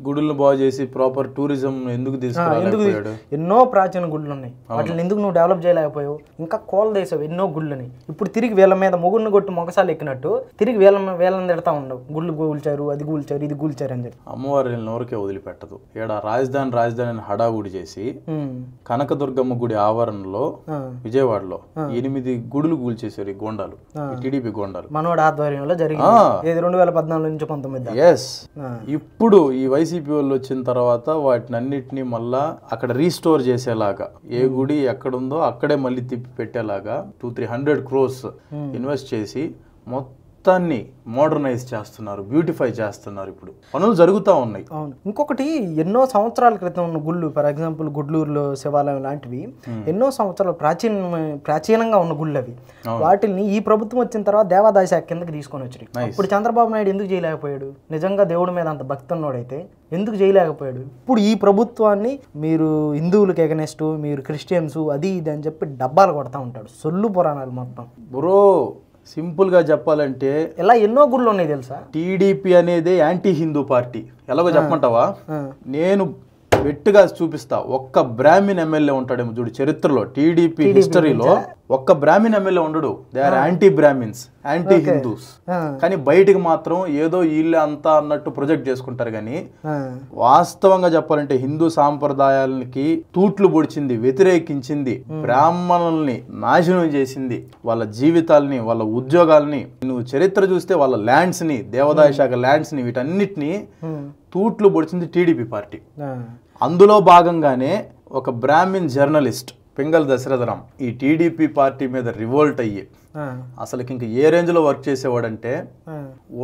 గుడులను బాగు చేసి proper tourism ఎందుకు తీసుకురాలేకపోయాడు? ఎన్నో ప్రాచీన గుళ్ళు ఉన్నాయి, వాటిని ఎందుకు నువ్వు డెవలప్ చేయలేకపోయావు? ఇంకా కోలదేశావు ఎన్నో గుళ్ళని. ఇప్పుడు తిరిగి వీళ్ళ మీద మొగుడిని కొట్టి మొగసాలు ఎక్కినట్టు తిరిగి వీళ్ళని తిడతా ఉండవు. గుళ్ళు కూల్చారు, అది కూల్చారు, ఇది కూల్చారు అని చెప్పి. అమ్మవారి నోరికే వదిలిపెట్టదు. ఈడ రాజధాని హడావుడి చేసి కనకదుర్గమ్మ గుడి ఆవరణలో విజయవాడలో 8 గుడులు కూల్చేశారు ఈ గోండాలు, టీడీపీ గోండాలు. మనోడి ఆధ్వర్యంలో జరిగింది 2014 నుంచి 19. ఎస్. ఇప్పుడు ఈ వైసీపీ వాళ్ళు వచ్చిన తర్వాత వాటిని అన్నిటినీ మళ్ళా అక్కడ రీస్టోర్ చేసేలాగా, ఏ గుడి ఎక్కడుందో అక్కడే మళ్ళీ తిప్పి పెట్టేలాగా 200-300 crores ఇన్వెస్ట్ చేసి మొత్తాన్ని మోడర్నైజ్ చేస్తున్నారు, బ్యూటిఫై చేస్తున్నారు. ఇప్పుడు పనులు జరుగుతూ ఉన్నాయి. అవును. ఇంకొకటి, ఎన్నో సంవత్సరాల క్రితం ఉన్న గుళ్ళు, ఫర్ ఎగ్జాంపుల్ గుడ్లూరులో శివాలయం లాంటివి ఎన్నో సంవత్సరాలు ప్రాచీనంగా ఉన్న గుళ్ళు అవి. వాటిని ఈ ప్రభుత్వం వచ్చిన తర్వాత దేవాదాయ శాఖ కిందకి తీసుకొని వచ్చారు. ఇప్పుడు చంద్రబాబు నాయుడు ఎందుకు చేయలేకపోయాడు? నిజంగా దేవుడి మీద అంత భక్తి ఉన్నోడైతే ఎందుకు చేయలేకపోయాడు? ఇప్పుడు ఈ ప్రభుత్వాన్ని మీరు హిందువులకు ఎగనెస్ట్, మీరు క్రిస్టియన్స్, అది ఇది అని చెప్పి డబ్బాలు కొడతా ఉంటాడు. సొల్లు పురాణాలు మొత్తం. బ్రో సింపుల్ గా చెప్పాలంటే ఇలా ఎన్నో గుళ్ళు ఉన్నాయి తెలుసా. టీడీపీ అనేది యాంటీ హిందూ పార్టీ. ఎలాగో చెప్పమంటావా? నేను వెట్టుగా చూపిస్తా. ఒక్క బ్రాహ్మణ్ ఎమ్మెల్యే ఉంటాడేమో చూడు చరిత్రలో, టీడీపీ హిస్టరీలో ఒక్క బ్రాహ్మణ్ ఎమ్మెల్యే ఉండడు. They are anti Brahmins, anti Hindus. కానీ బయటికి మాత్రం ఏదో వీళ్ళే అంతా అన్నట్టు ప్రొజెక్ట్ చేసుకుంటారు. కానీ వాస్తవంగా చెప్పాలంటే హిందూ సాంప్రదాయాలకి తూట్లు పొడిచింది, వ్యతిరేకించింది, బ్రాహ్మణుల్ని నాశనం చేసింది, వాళ్ళ జీవితాలని, వాళ్ళ ఉద్యోగాల్ని. నువ్వు చరిత్ర చూస్తే వాళ్ళ ల్యాండ్స్ ని, దేవాదాయ శాఖ ల్యాండ్స్ ని, వీటన్నిటిని తూట్లు పొడిచింది టీడీపీ పార్టీ. అందులో భాగంగానే ఒక బ్రాహ్మిన్ జర్నలిస్ట్ పింగళ దశరథరాం ఈ టీడీపీ పార్టీ మీద రివోల్ట్ అయ్యి అసలుకి ఇంక ఏ రేంజ్ లో వర్క్ చేసేవాడంటే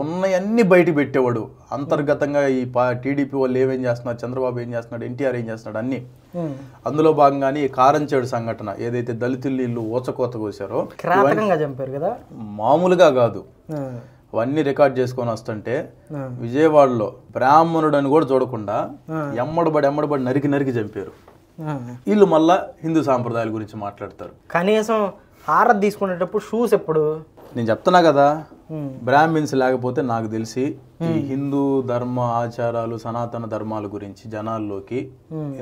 ఉన్నయన్ని బయట పెట్టేవాడు. అంతర్గతంగా ఈ టీడీపీ వాళ్ళు ఏమేం చేస్తున్నారు, చంద్రబాబు ఏం చేస్తున్నాడు, ఎన్టీఆర్ ఏం చేస్తున్నాడు అన్ని. అందులో భాగంగానే ఈ కారంచేడు సంఘటన ఏదైతే దళితులు ఇల్లు ఓచకోత కోసారో చంపారు కదా, మామూలుగా కాదు. అవన్నీ రికార్డ్ చేసుకొని వస్తుంటే విజయవాడలో బ్రాహ్మణుడు అని కూడా చూడకుండా ఎమ్మడబడి నరికి చంపారు. వీళ్ళు మళ్ళా హిందూ సాంప్రదాయాల గురించి మాట్లాడతారు. కనీసం హారతి తీసుకునేటప్పుడు షూస్ ఎప్పుడు. నేను చెప్తున్నా కదా, బ్రాహ్మిన్స్ లేకపోతే నాకు తెలిసి ఈ హిందూ ధర్మ ఆచారాలు, సనాతన ధర్మాల గురించి జనాల్లోకి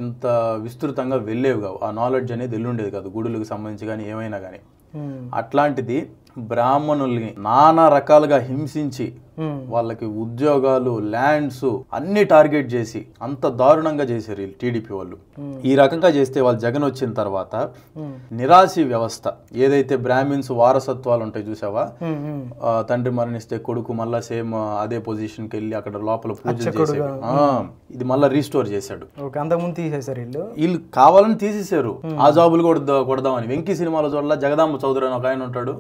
ఇంత విస్తృతంగా వెళ్ళేవి కావు. ఆ నాలెడ్జ్ అనేది వెళ్ళుండేది కాదు, గుడులకు సంబంధించి కానీ ఏమైనా కానీ. అట్లాంటిది బ్రాహ్మణుల్ని నానా రకాలుగా హింసించి వాళ్ళకి ఉద్యోగాలు, ల్యాండ్స్ అన్ని టార్గెట్ చేసి అంత దారుణంగా చేశారు వీళ్ళు టీడీపీ వాళ్ళు. ఈ రకంగా చేస్తే వాళ్ళు జగన్ వచ్చిన తర్వాత నిరాశి వ్యవస్థ ఏదైతే బ్రాహ్మిన్స్ వారసత్వాలు ఉంటాయి చూసావా, తండ్రి మరణిస్తే కొడుకు మళ్ళా సేమ్ అదే పొజిషన్కి వెళ్ళి అక్కడ లోపల పూజలు చేశాడు. ఇది మళ్ళా రీస్టోర్ చేశాడు. అంతకుముందు తీసేశారు వీళ్ళు కావాలని తీసేశారు. ఆ జాబులు కూడా కొడదామని. వెంకీ సినిమాలో చూడాల జగదాంబ చౌదరి అని ఒక ఆయన ఉంటాడు.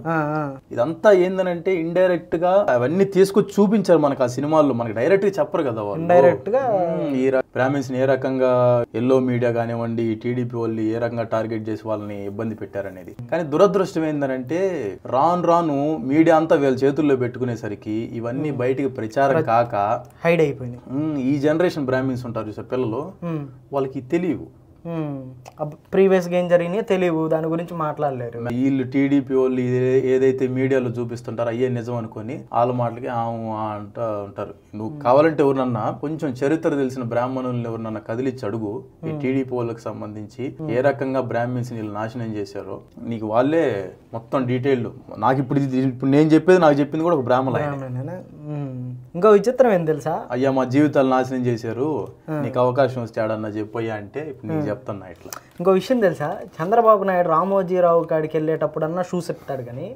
ఇదంతా ఏందనంటే ఇండైరెక్ట్ గా అవన్నీ తీసుకొచ్చి చూపించారు మనకు ఆ సినిమాల్లో. మనకి డైరెక్ట్ గా చెప్పరు కదా వాళ్ళు. డైరెక్ట్ గా ఈ బ్రాహ్మిన్స్ ఏ రకంగా ఎల్లో మీడియా కానివ్వండి, టీడీపీ వాళ్ళు ఏ రకంగా టార్గెట్ చేసి వాళ్ళని ఇబ్బంది పెట్టారనేది. కానీ దురదృష్టం ఏంటంటే రాను మీడియా అంతా వీళ్ళ చేతుల్లో పెట్టుకునేసరికి ఇవన్నీ బయటికి ప్రచారం కాక హైడ్ అయిపోయింది. ఈ జనరేషన్ బ్రాహ్మిన్స్ ఉంటారు చూసారు పిల్లలు, వాళ్ళకి తెలియవు. ప్రీవియస్ గా ఏం జరిగినాయో తెలియవు, దాని గురించి మాట్లాడలేరు. వీళ్ళు టీడీపీ వాళ్ళు ఏదైతే మీడియాలో చూపిస్తుంటారో అయ్యే నిజం అనుకొని వాళ్ళ మాటలకి అంటూ ఉంటారు. నువ్వు కావాలంటే ఎవరినన్నా కొంచెం చరిత్ర తెలిసిన బ్రాహ్మణుల్ని ఎవరినన్నా కదిలిచ్చి అడుగు, ఈ టీడీపీ వాళ్ళకి సంబంధించి ఏ రకంగా బ్రాహ్మిన్స్ వీళ్ళు నాశనం చేశారో నీకు వాళ్ళే మొత్తం డీటెయిల్డ్. నాకు ఇప్పుడు నేను చెప్పేది, నాకు చెప్పింది కూడా ఒక బ్రాహ్మణ. ఇంకో విచిత్రం ఏం తెలుసా, అయ్యా మా జీవితాలు నాశనం చేశారు, నీకు అవకాశం వస్తే ఆడన్నా చెప్పయ్యా అంటే ఇప్పుడు నేను చెప్తున్నా ఇట్లా. ఇంకో విషయం తెలుసా, చంద్రబాబు నాయుడు రామోజీరావు కాడికి వెళ్ళేటప్పుడన్నా షూస్ ఇస్తాడు, కానీ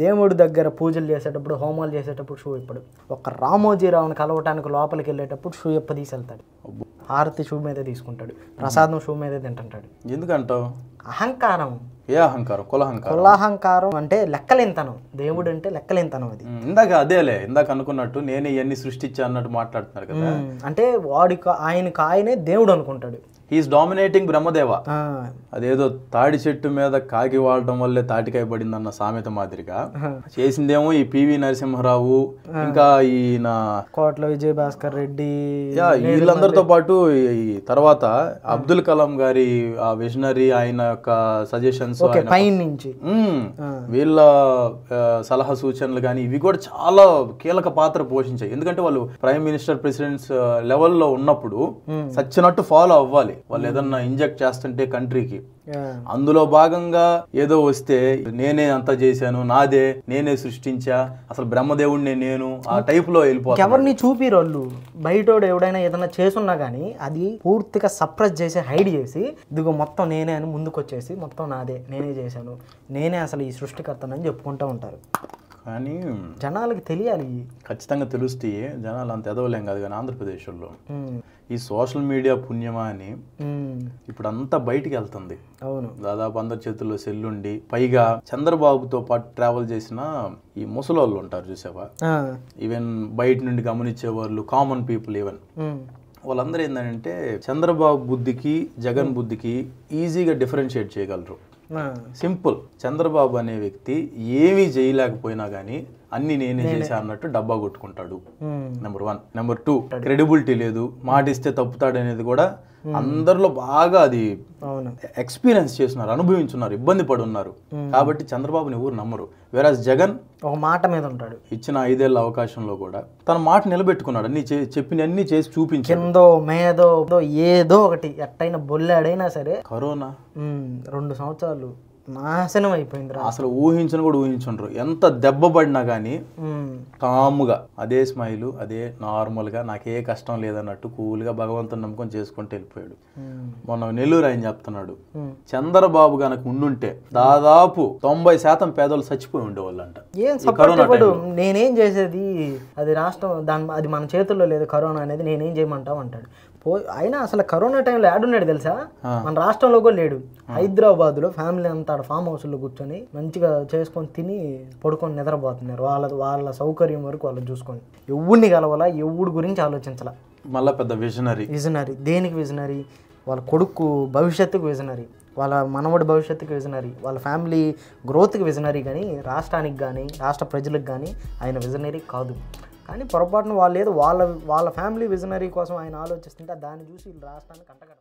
దేవుడి దగ్గర పూజలు చేసేటప్పుడు, హోమాలు చేసేటప్పుడు షూ ఇప్పడు. ఒక రామోజీరావుని కలవటానికి లోపలికి వెళ్ళేటప్పుడు షూ ఎప్ప తీసుకెళ్తాడు. హారతి షూ మీదే తీసుకుంటాడు, ప్రసాదం షూ మీదే తింటుంటాడు. ఎందుకంటావు? అహంకారం. ఏ అహంకారం? కులాహంకారం అంటే లెక్కలేంతనం. దేవుడు అంటే లెక్కలేంతనం. అది ఇందాక అనుకున్నట్టు నేనే ఇవన్నీ సృష్టించా అన్నట్టు మాట్లాడుతున్నారు కదా. అంటే ఆయనకు ఆయనే దేవుడు అనుకుంటాడు. He's dominating Brahmadeva. అదేదో తాడి చెట్టు మీద కాకి వాడటం వల్లే తాటికాయ పడింది అన్న సామెత మాదిరిగా చేసిందేమో ఈ పివి నరసింహారావు, ఇంకా ఈయన కోట్ల విజయ్ భాస్కర్ రెడ్డి, వీళ్ళందరితో పాటు ఈ తర్వాత అబ్దుల్ కలాం గారి ఆ విజనరీ, ఆయన యొక్క సజెషన్స్, నుంచి వీళ్ళ సలహా సూచనలు కానీ ఇవి కూడా చాలా కీలక పాత్ర పోషించాయి. ఎందుకంటే వాళ్ళు ప్రైమ్ మినిస్టర్, ప్రెసిడెంట్స్ లెవెల్లో ఉన్నప్పుడు సచ్చినట్టు ఫాలో అవ్వాలి. వాళ్ళు ఏదన్నా ఇంజెక్ట్ చేస్తుంటే కంట్రీకి, అందులో భాగంగా ఏదో వస్తే నేనే అంతా చేశాను, నాదే, నేనే సృష్టించా, అసలు బ్రహ్మదేవుడిని నేను, ఆ టైప్ లో వెళ్ళిపోతాను. ఎవరిని చూపిరు వాళ్ళు. బయటోడు ఎవడైనా ఏదైనా చేసున్నా కానీ అది పూర్తిగా సప్రెస్ చేసి, హైడ్ చేసి, ఇదిగో మొత్తం నేనే అని ముందుకు వచ్చేసి మొత్తం నాదే, నేనే చేశాను, నేనే అసలు ఈ సృష్టికర్తనని చెప్పుకుంటూ ఉంటారు. కానీ జనాలకి తెలియాలి, ఖచ్చితంగా తెలుస్తాయి. జనాలు అంత ఎదవలేం కాదు. కానీ ఆంధ్రప్రదేశ్లో ఈ సోషల్ మీడియా పుణ్యమా అని ఇప్పుడు అంతా బయటికి వెళ్తుంది. అవును, దాదాపు అందరి చేతుల్లో సెల్లుండి, పైగా చంద్రబాబుతో పాటు ట్రావెల్ చేసిన ఈ ముసలోళ్ళు ఉంటారు చూసావా, ఈవెన్ బయట నుండి గమనించే వాళ్ళు, కామన్ పీపుల్, ఈవెన్ వాళ్ళందరూ ఏంటంటే చంద్రబాబు బుద్ధికి జగన్ బుద్ధికి ఈజీగా డిఫరెన్షియేట్ చేయగలరు. సింపుల్. చంద్రబాబు అనే వ్యక్తి ఏమీ చేయలేకపోయినా గానీ అన్ని నేనే చేశా అన్నట్టు డబ్బా కొట్టుకుంటాడు. నెంబర్ 1. నెంబర్ 2, క్రెడిబిలిటీ లేదు, మాట ఇస్తే తప్పుతాడు అనేది కూడా అందరిలో బాగా అది ఎక్స్పీరియన్స్ చేస్తున్నారు, అనుభవించున్నారు, ఇబ్బంది పడి ఉన్నారు. కాబట్టి చంద్రబాబుని ఎవరు నమ్మరు. వేరాజ్ జగన్ ఒక మాట మీద ఉంటాడు. ఇచ్చిన 5 ఏళ్ల అవకాశంలో కూడా తన మాట నిలబెట్టుకున్నాడు. అన్ని చెప్పినన్ని చేసి చూపించాడు. కిందో మేదో ఏదో ఒకటి ఎట్టయినా బొల్లాడైనా సరే. కరోనా 2 సంవత్సరాలు నాశనం అయిపోయింది. అసలు ఊహించను కూడా ఊహించుండ్రు. ఎంత దెబ్బ పడినా కానీ కాముగా అదే స్మైలు, అదే నార్మల్ గా నాకే కష్టం లేదన్నట్టు కూల్గా భగవంతుని నమ్మకం చేసుకుంటూ వెళ్ళిపోయాడు. మొన్న నెల్లూరు ఆయన చెప్తున్నాడు, చంద్రబాబు గనక ఉండుంటే దాదాపు 90% పేదలు చచ్చిపోయి ఉండేవాళ్ళంట. నేనేం చేసేది, అది రాష్ట్రం, అది మన చేతుల్లో లేదు కరోనా అనేది, నేనేం చేయమంటావు అంటాడు. అయినా అసలు కరోనా టైంలో యాడున్నాడు తెలుసా? మన రాష్ట్రంలో కూడా లేడు. హైదరాబాద్ లో ఫ్యామిలీ అంతా ఫామ్ హౌస్ లో కూర్చొని మంచిగా చేసుకొని తిని పడుకొని నిద్రపోతున్నారు. వాళ్ళ సౌకర్యం వరకు వాళ్ళు చూసుకొని, ఎవడిని కలవాలా, ఎవడి గురించి ఆలోచించాల. మళ్ళీ పెద్ద విజనరీ. దేనికి విజనరీ? వాళ్ళ కొడుకు భవిష్యత్తుకు విజనరీ, వాళ్ళ మనవడి భవిష్యత్తుకి విజనరీ, వాళ్ళ ఫ్యామిలీ గ్రోత్కి విజనరీ. కానీ రాష్ట్రానికి కానీ రాష్ట్ర ప్రజలకు కానీ ఆయన విజనరీ కాదు. కానీ పొరపాటున వాళ్ళు ఏదో వాళ్ళ ఫ్యామిలీ విజనరీ కోసం ఆయన ఆలోచిస్తుంటే దాన్ని చూసి రాష్ట్రానికి అంటగడ